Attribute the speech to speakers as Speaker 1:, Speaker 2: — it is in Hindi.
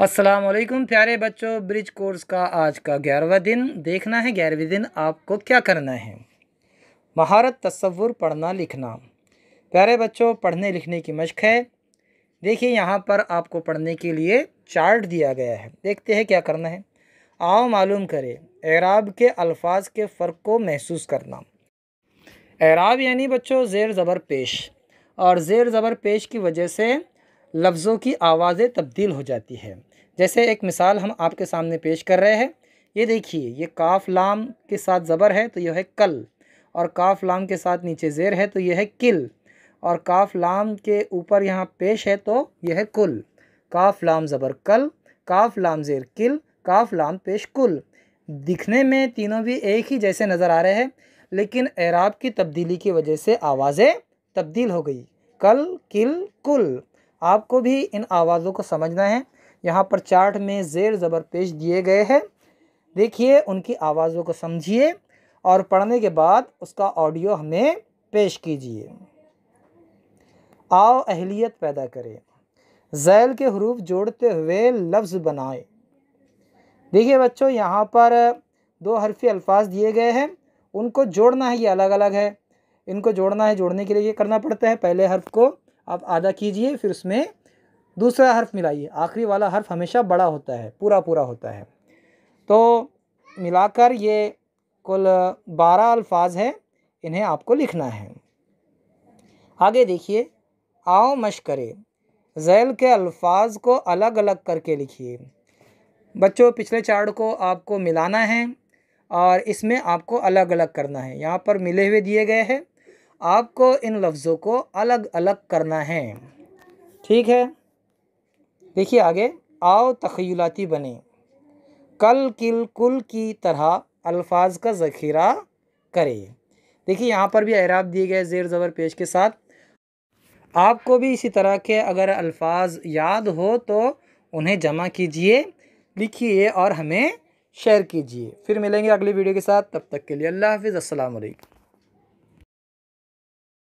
Speaker 1: अस्सलाम वालेकुम प्यारे बच्चों, ब्रिज कोर्स का आज का 11वां दिन। देखना है 11वें दिन आपको क्या करना है। महारत तसव्वुर पढ़ना लिखना। प्यारे बच्चों, पढ़ने लिखने की मशक है। देखिए यहाँ पर आपको पढ़ने के लिए चार्ट दिया गया है। देखते हैं क्या करना है। आओ मालूम करें एराब के अल्फाज के फ़र्क को महसूस करना। एराब यानी बच्चों ज़ेर ज़बर पेश, और ज़ेर ज़बर पेश की वजह से लफ्ज़ों की आवाज़ें तब्दील हो जाती है। जैसे एक मिसाल हम आपके सामने पेश कर रहे हैं। ये देखिए, ये काफ लाम के साथ ज़बर है तो यह है कल, और काफ लाम के साथ नीचे ज़ेर है तो यह है किल, और काफ लाम के ऊपर यहाँ पेश है तो यह है कुल। काफ लाम ज़बर कल, काफ लाम ज़ेर किल, काफ लाम पेश कुल। दिखने में तीनों भी एक ही जैसे नज़र आ रहे हैं, लेकिन एराब की तब्दीली की वजह से आवाज़ें तब्दील हो गई। कल, किल, कुल। आपको भी इन आवाज़ों को समझना है। यहाँ पर चार्ट में ज़ेर ज़बर पेश दिए गए हैं। देखिए, उनकी आवाज़ों को समझिए और पढ़ने के बाद उसका ऑडियो हमें पेश कीजिए। आओ अहलियत पैदा करें। ज़ैल के हरूफ जोड़ते हुए लफ्ज़ बनाए। देखिए बच्चों, यहाँ पर दो हरफी अल्फाज दिए गए हैं, उनको जोड़ना है। ये अलग अलग है, इनको जोड़ना है। जोड़ने के लिए ये करना पड़ता है, पहले हर्फ को आप आधा कीजिए, फिर उसमें दूसरा हर्फ मिलाइए। आखिरी वाला हर्फ हमेशा बड़ा होता है, पूरा पूरा होता है। तो मिलाकर ये कुल 12 अल्फाज है, इन्हें आपको लिखना है। आगे देखिए, आओ मश्क करें। ज़ैल के अल्फाज को अलग अलग करके लिखिए। बच्चों, पिछले चार्ट को आपको मिलाना है और इसमें आपको अलग अलग करना है। यहाँ पर मिले हुए दिए गए हैं, आपको इन लफ्ज़ों को अलग अलग करना है। ठीक है, देखिए आगे। आओ तख़य्युलाती बने। कल, किल, कुल की तरह अल्फाज का ज़ख़ीरा करें। देखिए यहाँ पर भी एराब दिए गए ज़ेर ज़बर पेश के साथ। आपको भी इसी तरह के अगर अल्फाज याद हो तो उन्हें जमा कीजिए, लिखिए और हमें शेयर कीजिए। फिर मिलेंगे अगली वीडियो के साथ। तब तक के लिए अल्लाह हाफ़िज़। अस्सलाम वालेकुम।